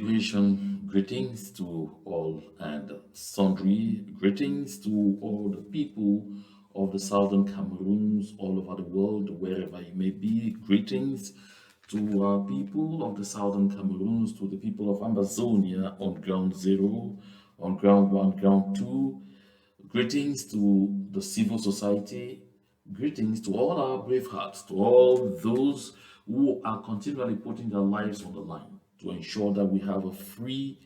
celebration. Greetings to all and sundry. Greetings to all the people of the southern Cameroons, all over the world, wherever you may be. Greetings to our people of the southern Cameroons, to the people of Ambazonia on ground zero, on ground one, ground two. Greetings to the civil society. Greetings to all our brave hearts, to all those who are continually putting their lives on the line to ensure that we have a free,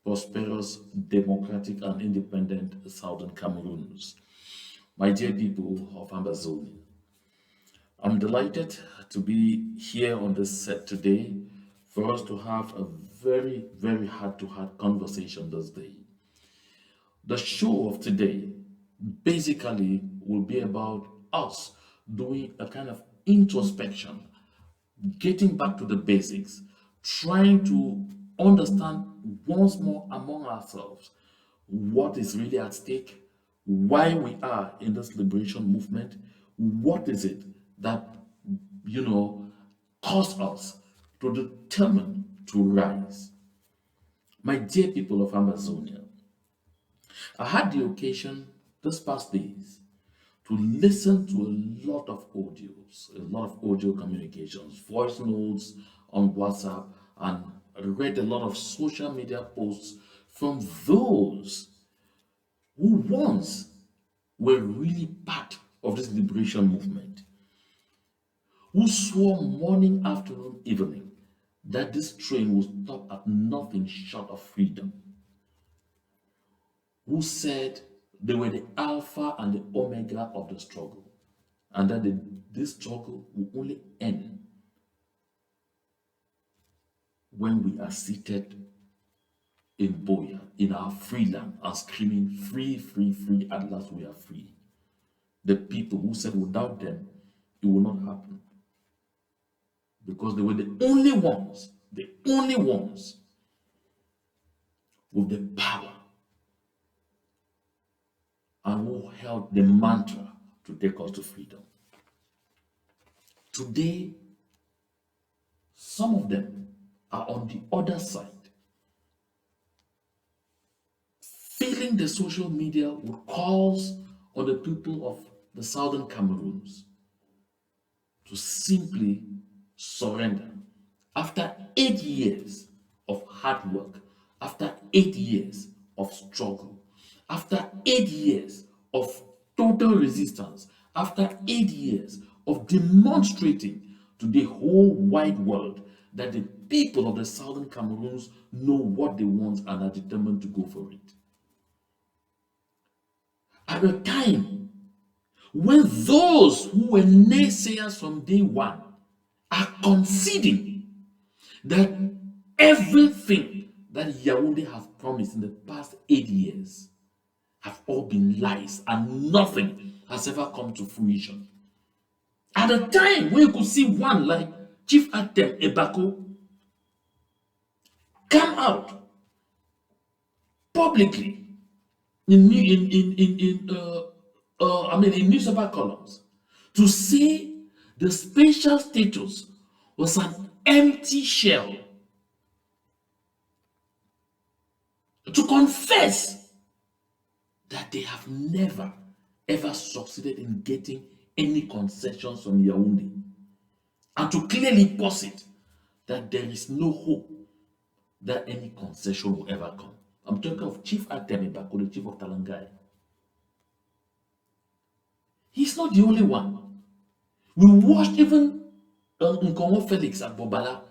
prosperous, democratic, and independent Southern Cameroons. My dear people of Ambazonian, I'm delighted to be here on this set today for us to have a very, very heart-to-heart conversation this day. The show of today basically will be about us doing a kind of introspection, getting back to the basics, trying to understand once more among ourselves what is really at stake, why we are in this liberation movement, what is it that, caused us to determine to rise. My dear people of Amazonia, I had the occasion this past days to listen to a lot of audios, a lot of audio communications, voice notes on WhatsApp, and read a lot of social media posts from those who once were really part of this liberation movement, who swore morning, afternoon, evening that this train will stop at nothing short of freedom, who said they were the alpha and the omega of the struggle, and that this struggle will only end when we are seated in Boya, in our free land, and screaming, free, free, free, at last we are free. The people who said without them, it will not happen. Because they were the only ones with the power and who held the mantra to take us to freedom. Today, some of them are on the other side, filling the social media with calls on the people of the southern Cameroons to simply surrender. After 8 years of hard work, after 8 years of struggle, after 8 years of total resistance, after 8 years of demonstrating to the whole wide world that the people of the southern Cameroons know what they want and are determined to go for it. At a time when those who were naysayers from day one are conceding that everything that Yaoundé has promised in the past 8 years have all been lies and nothing has ever come to fruition. At a time when you could see one like Chief Atem Ebako come out publicly in newspaper columns to say the special status was an empty shell, to confess that they have never ever succeeded in getting any concessions from Yaoundé, and to clearly posit that there is no hope that any concession will ever come. I'm talking of Chief Atem Ebako, the chief of Talangai. He's not the only one. We watched even Nkongo Felix at Bobala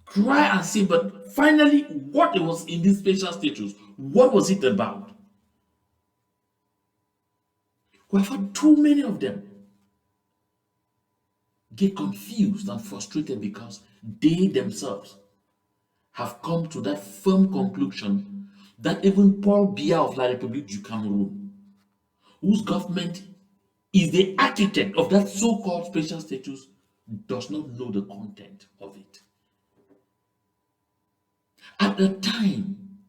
cry and say, but finally, what it was in this special status, what was it about? We've had too many of them get confused and frustrated because they themselves have come to that firm conclusion that even Paul Biya of La République du Cameroun, whose government is the architect of that so-called special status, does not know the content of it. At the time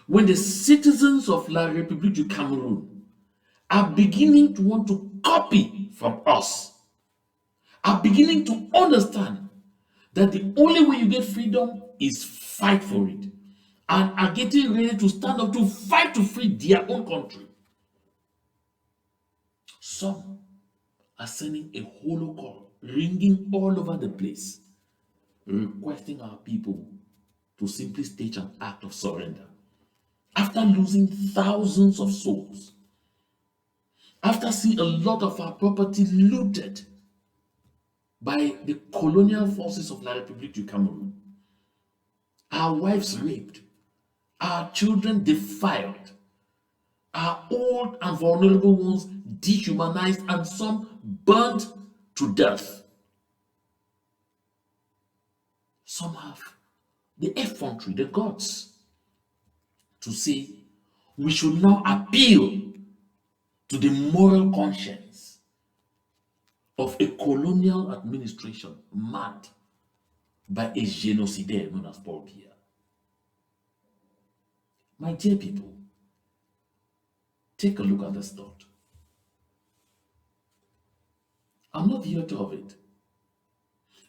when the citizens of La République du Cameroun are beginning to want to copy from us, are beginning to understand that the only way you get freedom is fight for it and are getting ready to stand up to fight to free their own country. Some are sending a hollow call, ringing all over the place, requesting our people to simply stage an act of surrender. After losing thousands of souls, after seeing a lot of our property looted by the colonial forces of La République du Cameroon, our wives raped, our children defiled, our old and vulnerable ones dehumanized, and some burnt to death. Some have the effrontery, the guts, to say we should now appeal to the moral conscience of a colonial administration mad by a genocidaire known as Paul Biya. My dear people, take a look at this thought. I'm not the author of it.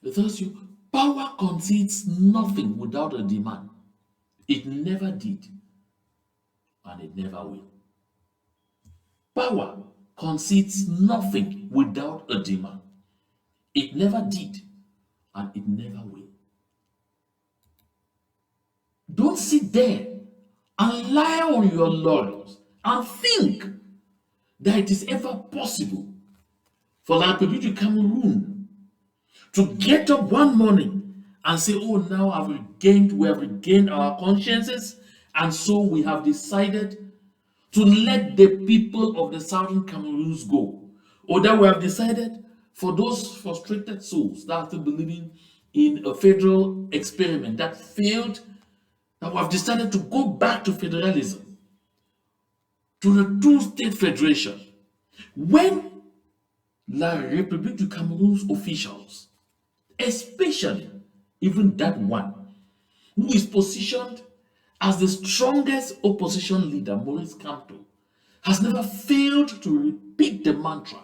It tells you power concedes nothing without a demand. It never did, and it never will. Power concedes nothing without a demand. It never did, and it never will. Don't sit there and lie on your laurels and think that it is ever possible for La République du Cameroon to get up one morning and say, oh, now we have regained our consciences, and so we have decided to let the people of the southern Cameroons go. Or that we have decided for those frustrated souls that are still believing in a federal experiment that failed, that we have decided to go back to federalism, to the two-state federation. When La République du Cameroon's officials, especially even that one who is positioned as the strongest opposition leader, Maurice Kamto, has never failed to repeat the mantra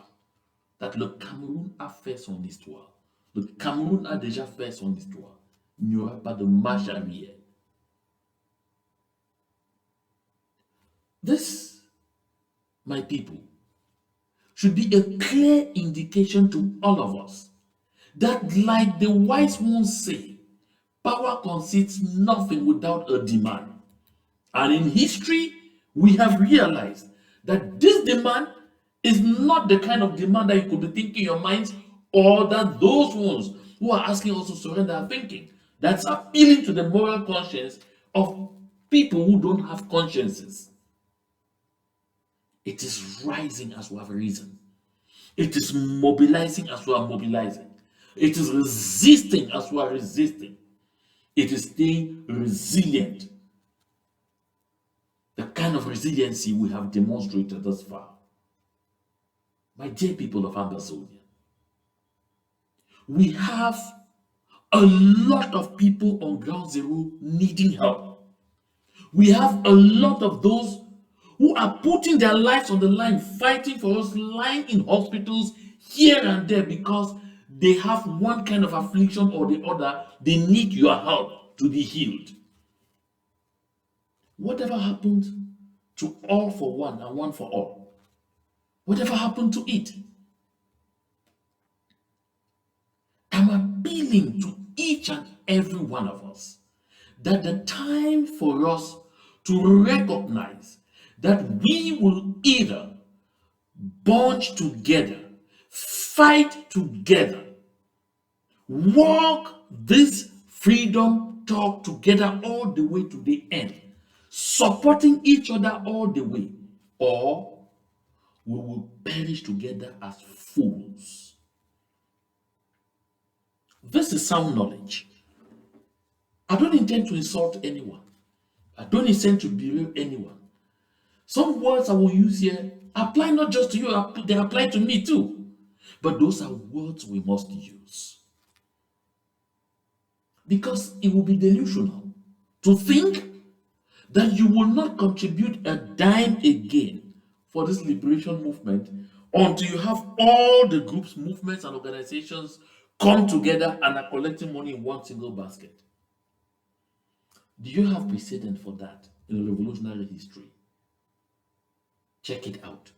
that le Cameroun a fait son histoire. Le Cameroun a déjà fait son histoire. Il n'y aura pas de marche arrière. This, my people, should be a clear indication to all of us that, like the wise ones say, power concedes nothing without a demand. And in history, we have realized that this demand is not the kind of demand that you could be thinking in your minds, or that those ones who are asking us to surrender are thinking. That's appealing to the moral conscience of people who don't have consciences. It is rising as we have risen. It is mobilizing as we are mobilizing. It is resisting as we are resisting. It is staying resilient. The kind of resiliency we have demonstrated thus far. My dear people of Ambazonian, we have a lot of people on ground zero needing help. We have a lot of those who are putting their lives on the line, fighting for us, lying in hospitals here and there because they have one kind of affliction or the other. They need your help to be healed. Whatever happened to all for one and one for all? Whatever happened to it? I'm appealing to each and every one of us that the time for us to recognize that we will either bunch together, fight together, walk this freedom talk together all the way to the end, supporting each other all the way, or we will perish together as fools. This is sound knowledge. I don't intend to insult anyone. I don't intend to derail anyone. Some words I will use here apply not just to you, they apply to me too. But those are words we must use. Because it will be delusional to think that you will not contribute a dime again for this liberation movement until you have all the groups, movements, and organizations come together and are collecting money in one single basket. Do you have precedent for that in revolutionary history? Check it out.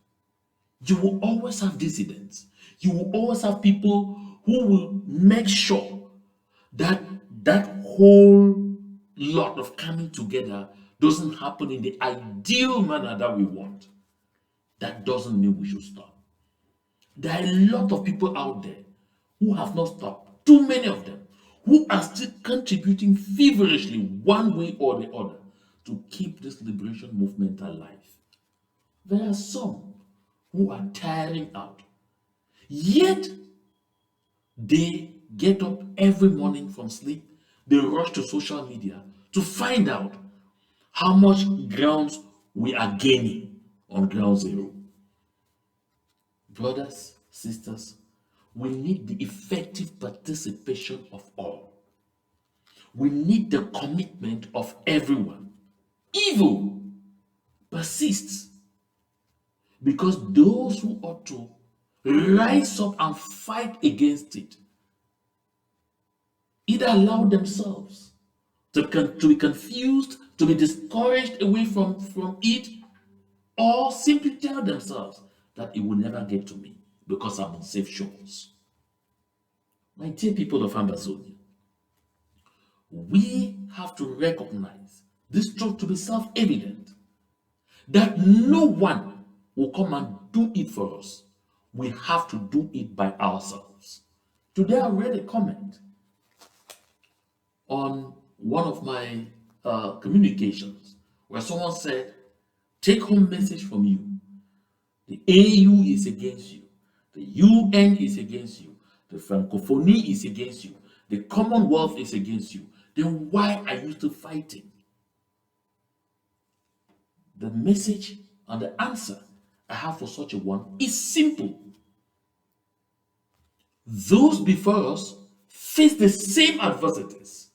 You will always have dissidents. You will always have people who will make sure that that whole lot of coming together doesn't happen in the ideal manner that we want. That doesn't mean we should stop. There are a lot of people out there who have not stopped, too many of them, who are still contributing feverishly one way or the other to keep this liberation movement alive. There are some who are tiring out, yet they get up every morning from sleep, they rush to social media to find out how much grounds we are gaining on ground zero. Brothers, sisters, we need the effective participation of all. We need the commitment of everyone. Evil persists because those who ought to rise up and fight against it either allow themselves to be confused, to be discouraged away from it, or simply tell themselves that it will never get to me because I'm on safe shores. My dear people of Ambazonia, we have to recognize this truth to be self-evident that no one will come and do it for us. We have to do it by ourselves. Today I read a comment on one of my communications where someone said, take home message from you. The AU is against you. The UN is against you. The Francophonie is against you. The Commonwealth is against you. Then why are you still fighting? The message and the answer I have for such a one is simple. Those before us face the same adversities.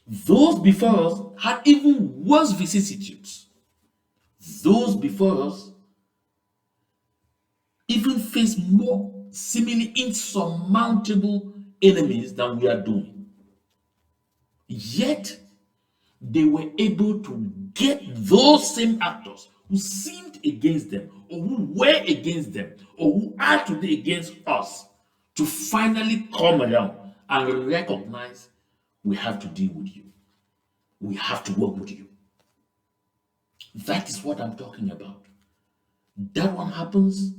Those before us had even worse vicissitudes. Those before us even face more seemingly insurmountable enemies than we are doing. Yet, they were able to get those same actors who seemed against them, or who were against them, or who are today against us, to finally come around and recognize we have to deal with you. We have to work with you. That is what I'm talking about. That one happens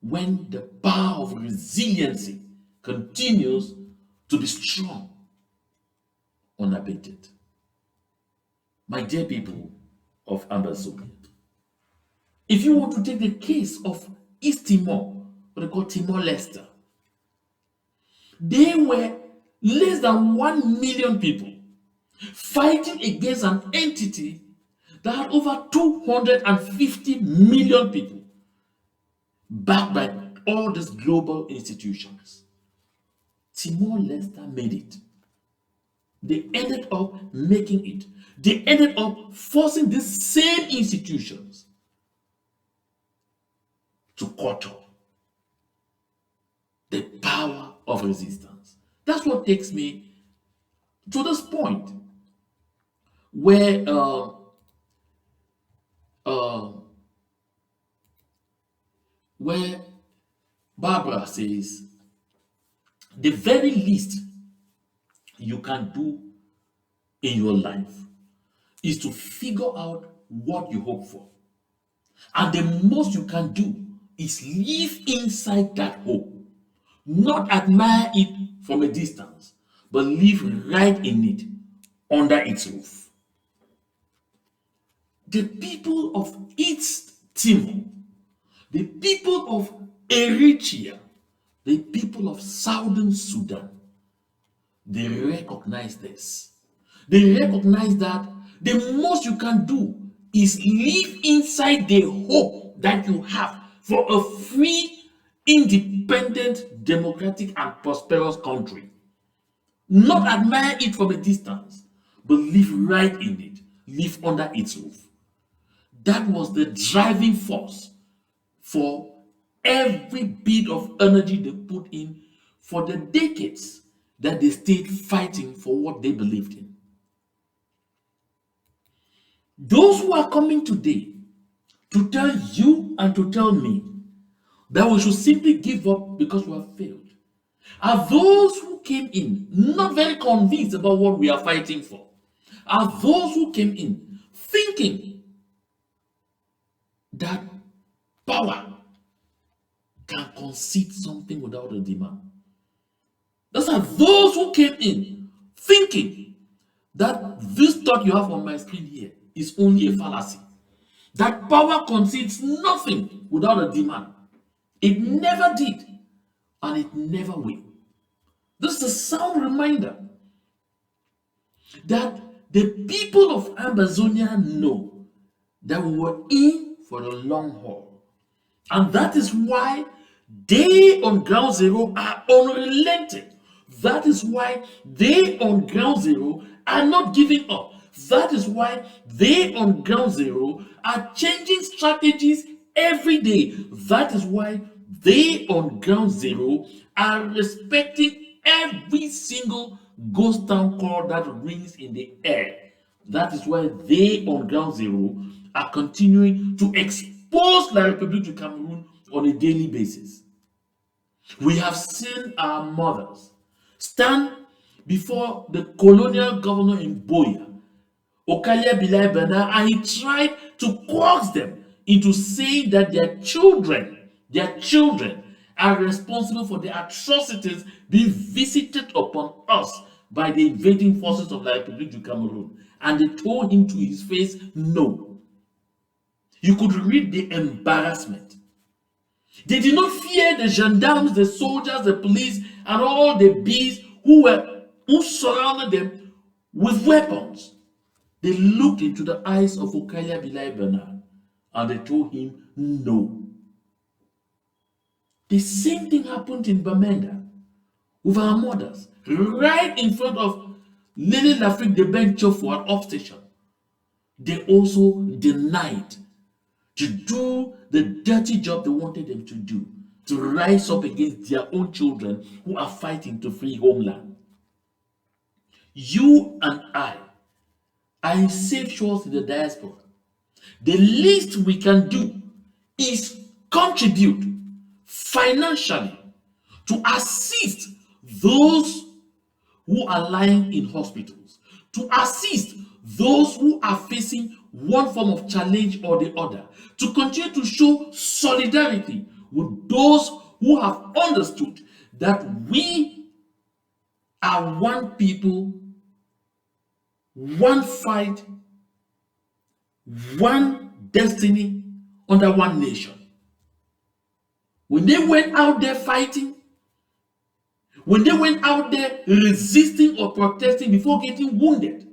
when the power of resiliency continues to be strong, unabated. My dear people of Ambazonian, if you want to take the case of East Timor, what they call Timor-Leste, they were less than 1 million people fighting against an entity that had over 250 million people, backed by all these global institutions. Timor-Leste made it. They ended up making it. They ended up forcing these same institutions to quarter the power of resistance. That's what takes me to this point where uh, where Barbara says the very least you can do in your life is to figure out what you hope for. And the most you can do is live inside that hope. Not admire it from a distance, but live right in it, under its roof. The people of East Timor, the people of Eritrea, the people of Southern Sudan, they recognize this. They recognize that the most you can do is live inside the hope that you have for a free, independent, democratic, and prosperous country. Not admire it from a distance, but live right in it, live under its roof. That was the driving force for every bit of energy they put in for the decades that they stayed fighting for what they believed in. Those who are coming today to tell you and to tell me that we should simply give up because we have failed are those who came in not very convinced about what we are fighting for, are those who came in thinking that power can concede something without a demand. Those are those who came in thinking that this thought you have on my screen here is only a fallacy, that power concedes nothing without a demand. It never did, and it never will. This is a sound reminder that the people of Ambazonia know that we were in for the long haul. And that is why they on ground zero are unrelenting. That is why they on ground zero are not giving up. That is why they on ground zero are changing strategies every day. That is why they on ground zero are respecting every single ghost town call that rings in the air. That is why they on ground zero are continuing to expose La République du Cameroon on a daily basis. We have seen our mothers stand before the colonial governor in Boya, Okalia Bilai Bernard, and he tried to coax them into saying that their children are responsible for the atrocities being visited upon us by the invading forces of La République du Cameroon. And they told him to his face, no. You could read the embarrassment. They did not fear the gendarmes, the soldiers, the police, and all the beasts who surrounded them with weapons. They looked into the eyes of Okalia Bilai Bernard and they told him no. The same thing happened in Bamenda with our mothers, right in front of Lily Lafrique de Ben Chofo at off station. They also denied to do the dirty job they wanted them to do, to rise up against their own children who are fighting to free homeland. You and I are in safe shores in the diaspora. The least we can do is contribute financially to assist those who are lying in hospitals, to assist those who are facing one form of challenge or the other, to continue to show solidarity with those who have understood that we are one people, one fight, one destiny under one nation. When they went out there fighting, when they went out there resisting or protesting before getting wounded,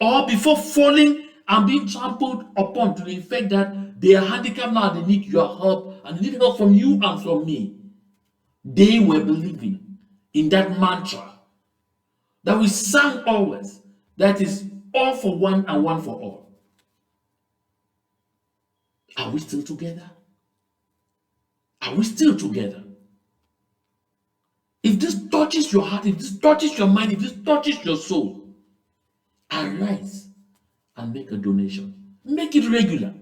or before falling and being trampled upon to the effect that they are handicapped now and they need your help and they need help from you and from me, they were believing in that mantra that we sang always, that is all for one and one for all. Are we still together? Are we still together? If this touches your heart, if this touches your mind, if this touches your soul, arise and make a donation. Make it regular.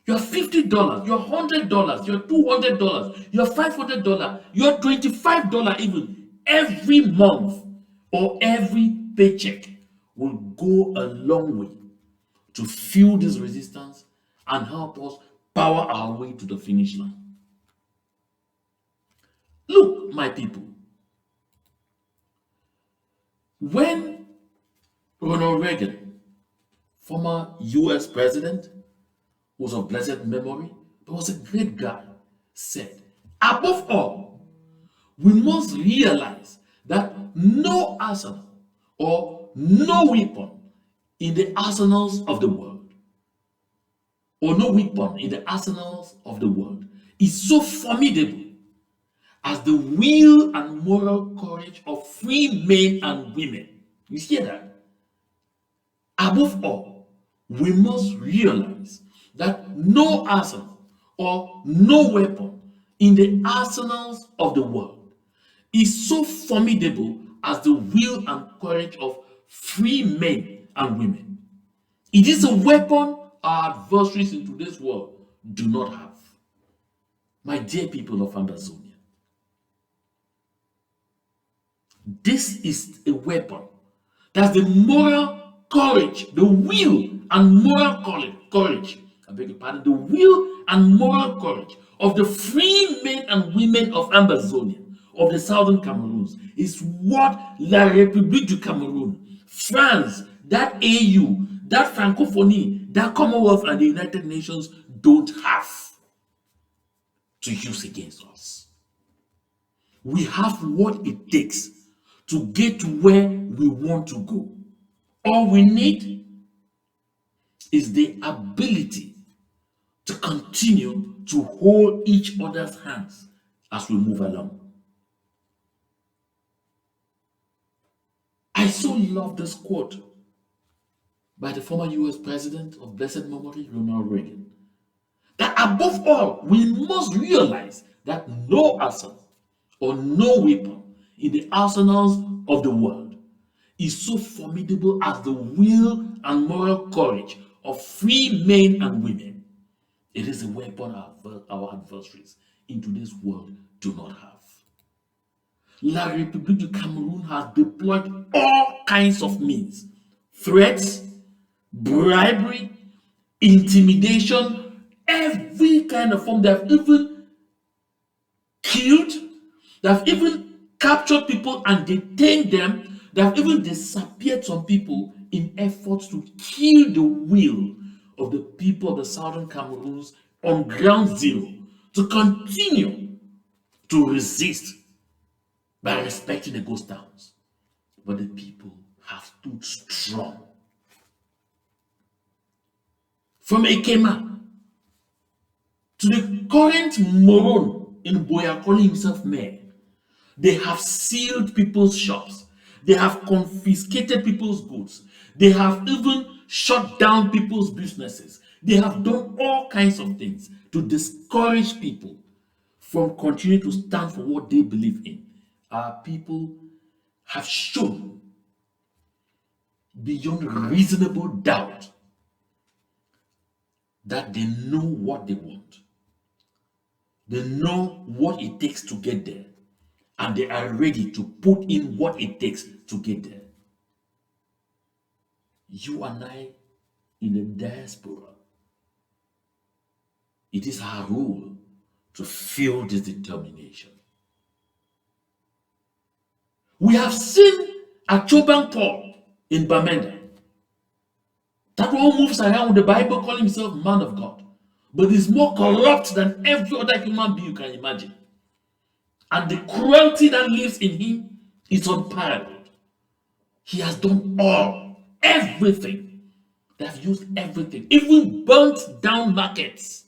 Your $50, your $100, your $200, your $500, your $25 even every month or every paycheck will go a long way to fuel this resistance and help us power our way to the finish line. Look, my people, when Ronald Reagan, former US president, was of blessed memory, but was a great guy, said, above all, we must realize that no arsenal or no weapon in the arsenals of the world, or no weapon in the arsenals of the world is so formidable as the will and moral courage of free men and women. You hear that? Above all, we must realize that no arsenal or no weapon in the arsenals of the world is so formidable as the will and courage of free men and women. It is a weapon our adversaries in today's world do not have. My dear people of Ambazonia, this is a weapon. That's the moral courage, the will and moral courage, I beg your pardon, the will and moral courage of the free men and women of Ambazonia, of the southern Cameroons, is what La République du Cameroun, France, that AU, that Francophonie, that Commonwealth, and the United Nations don't have to use against us. We have what it takes to get to where we want to go. All we need is the ability to continue to hold each other's hands as we move along. I so love this quote by the former US President of blessed memory, Ronald Reagan, that above all, we must realize that no arsenal or no weapon in the arsenals of the world is so formidable as the will and moral courage of free men and women. It is a weapon our adversaries in today's world do not have. La République du Cameroon has deployed all kinds of means, threats, bribery, intimidation, every kind of form. They have even killed, they have even captured people and detained them. They have even disappeared some people in efforts to kill the will of the people of the southern Cameroons on ground zero to continue to resist by respecting the ghost towns. But the people have stood strong. From Ekema to the current Moron in Boya calling himself mayor, they have sealed people's shops. They have confiscated people's goods. They have even shut down people's businesses. They have done all kinds of things to discourage people from continuing to stand for what they believe in. Our people have shown beyond reasonable doubt that they know what they want. They know what it takes to get there. And they are ready to put in what it takes to get there. You and I in the diaspora, it is our role to feel this determination. We have seen a Choban Paul in Bamenda. That one moves around with the Bible calling himself man of God, but is more corrupt than every other human being you can imagine. And the cruelty that lives in him is unparalleled. He has done everything. They have used everything, even burnt down markets,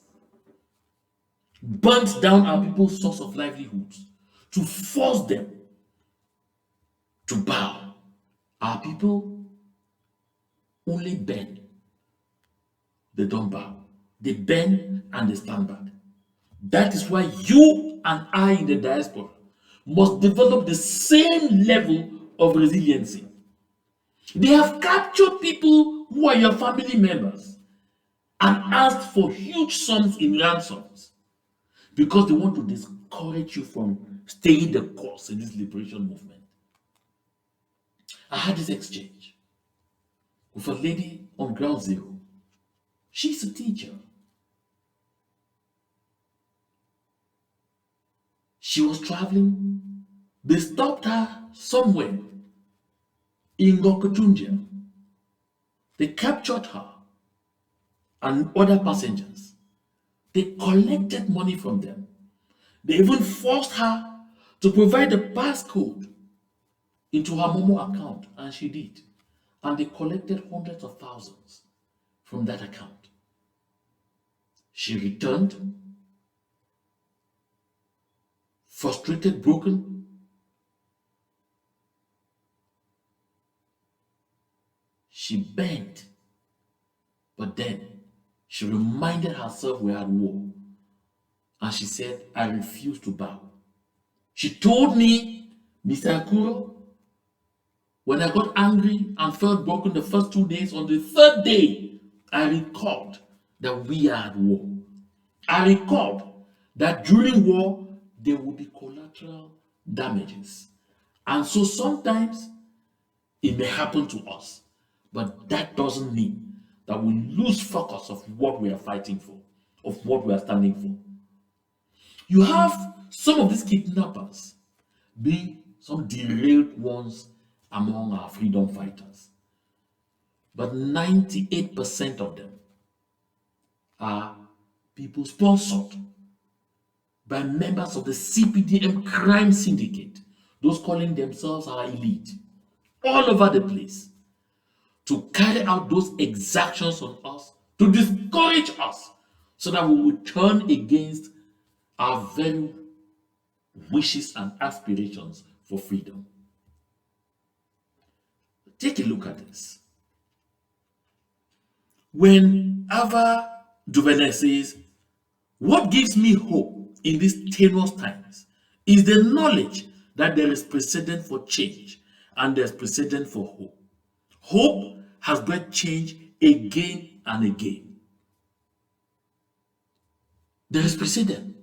burnt down our people's source of livelihoods to force them to bow. Our people only bend, they don't bow. They bend and they stand back. That is why you and I in the diaspora must develop the same level of resiliency. They have captured people who are your family members and asked for huge sums in ransoms because they want to discourage you from staying the course in this liberation movement. I had this exchange with a lady on ground zero. She's a teacher. She was traveling. They stopped her somewhere in Gokotunja. They captured her and other passengers. They collected money from them. They even forced her to provide the passcode into her Momo account, and she did. And they collected hundreds of thousands from that account. She returned, frustrated, broken. She bent, but then she reminded herself we had war. And she said, I refuse to bow. She told me, Mr. Akuro, When I got angry and felt broken the first 2 days, on the third day, I recalled that we are at war. I recalled that during war, there will be collateral damages. And so sometimes it may happen to us, but that doesn't mean that we lose focus of what we are fighting for, of what we are standing for. You have some of these kidnappers being some derailed ones among our freedom fighters, but 98% of them are people sponsored by members of the CPDM crime syndicate, those calling themselves our elite, all over the place, to carry out those exactions on us, to discourage us, so that we will turn against our very wishes and aspirations for freedom. Take a look at this. When Ava DuVernay says, "What gives me hope in these tenuous times is the knowledge that there is precedent for change and there's precedent for hope. Hope has brought change again and again. There is precedent."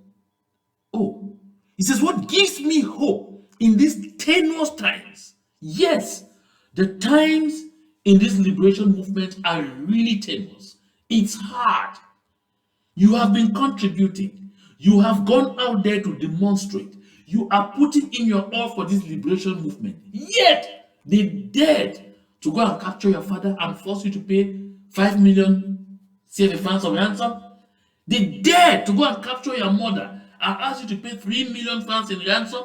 Oh, he says, "What gives me hope in these tenuous times?" Yes, the times in this liberation movement are really tenuous. It's hard. You have been contributing. You have gone out there to demonstrate. You are putting in your all for this liberation movement. Yet, they dared to go and capture your father and force you to pay 5 million CFA francs of ransom. They dared to go and capture your mother and ask you to pay 3 million francs in ransom.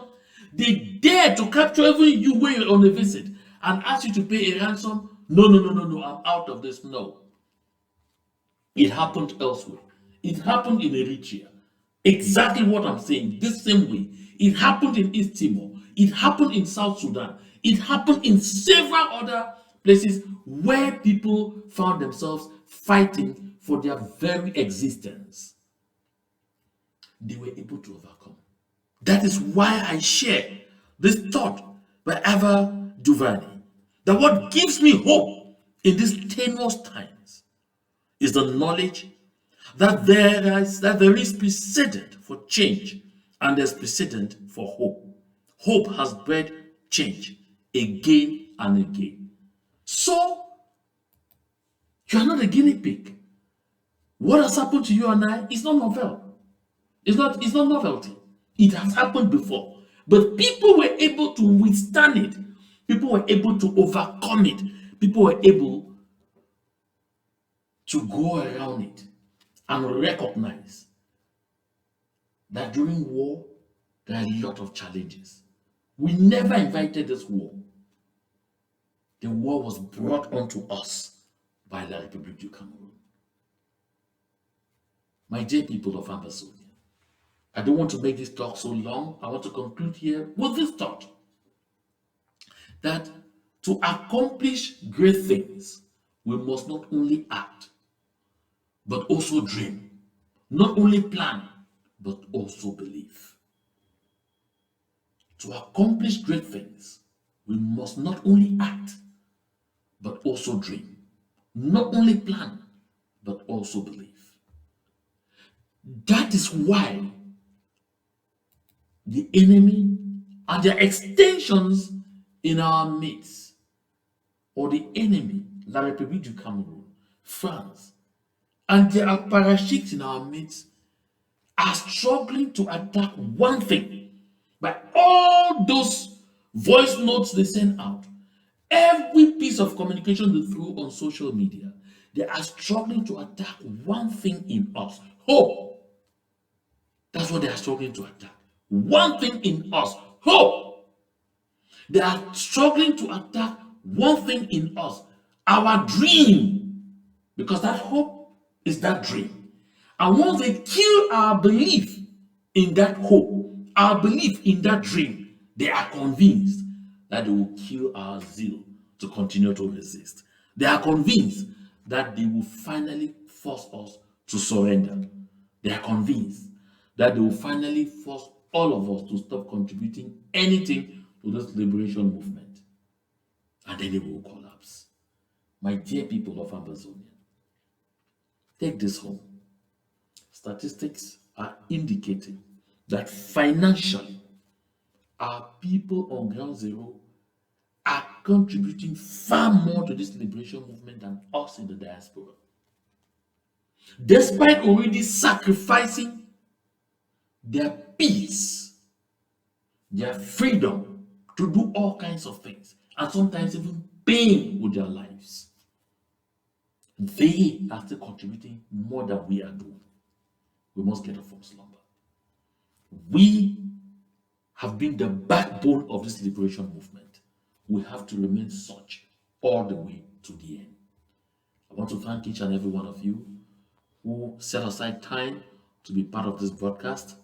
They dared to capture even you when you're on a visit and ask you to pay a ransom. No, no, no, no, no, I'm out of this. No. It happened elsewhere. It happened in Eritrea. Exactly what I'm saying, this same way. It happened in East Timor. It happened in South Sudan. It happened in several other places where people found themselves fighting for their very existence. They were able to overcome. That is why I share this thought by Ava DuVernay, that what gives me hope in these tenuous times is the knowledge that there is precedent for change and there's precedent for hope. Hope has bred change again and again. So you're not a guinea pig. What has happened to you and I is not novel. It's not novelty. It has happened before. But people were able to withstand it. People were able to overcome it. People were able to go around it and recognize that during war, there are a lot of challenges. We never invited this war. The war was brought onto us by La République du Cameroon. My dear people of Ambazonia, I don't want to make this talk so long. I want to conclude here with this thought that to accomplish great things, we must not only act, but also dream. Not only plan, but also believe. To accomplish great things, we must not only act, but also dream. Not only plan, but also believe. That is why the enemy and their extensions in our midst, or the enemy, La République du Cameroun, France, and their apparatchiks in our midst, are struggling to attack one thing by all those voice notes they send out, every piece of communication they throw on social media. They are struggling to attack one thing in us: hope. That's what they are struggling to attack. One thing in us: hope. They are struggling to attack one thing in us: our dream. Because that hope is that dream. And once they kill our belief in that hope, our belief in that dream, they are convinced that they will kill our zeal to continue to resist. They are convinced that they will finally force us to surrender. They are convinced that they will finally force all of us to stop contributing anything to this liberation movement. and then it will collapse. My dear people of Ambazonian, take this home. Statistics are indicating that financially, our people on ground zero are contributing far more to this liberation movement than us in the diaspora. Despite already sacrificing their peace, their freedom to do all kinds of things, and sometimes even paying with their lives, they are still contributing more than we are doing. We must get up from slumber. We have been the backbone of this liberation movement. We have to remain such all the way to the end. I want to thank each and every one of you who set aside time to be part of this broadcast.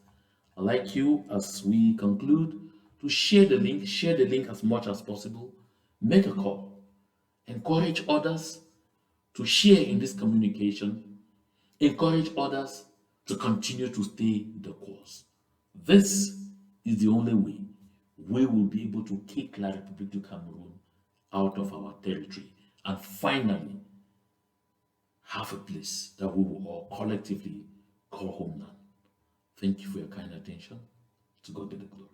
I'd like you, as we conclude, to share the link as much as possible, make a call, encourage others to share in this communication, encourage others to continue to stay the course. This is the only way we will be able to kick La République du Cameroon out of our territory and finally have a place that we will all collectively call home now. Thank you for your kind attention. To God be the glory.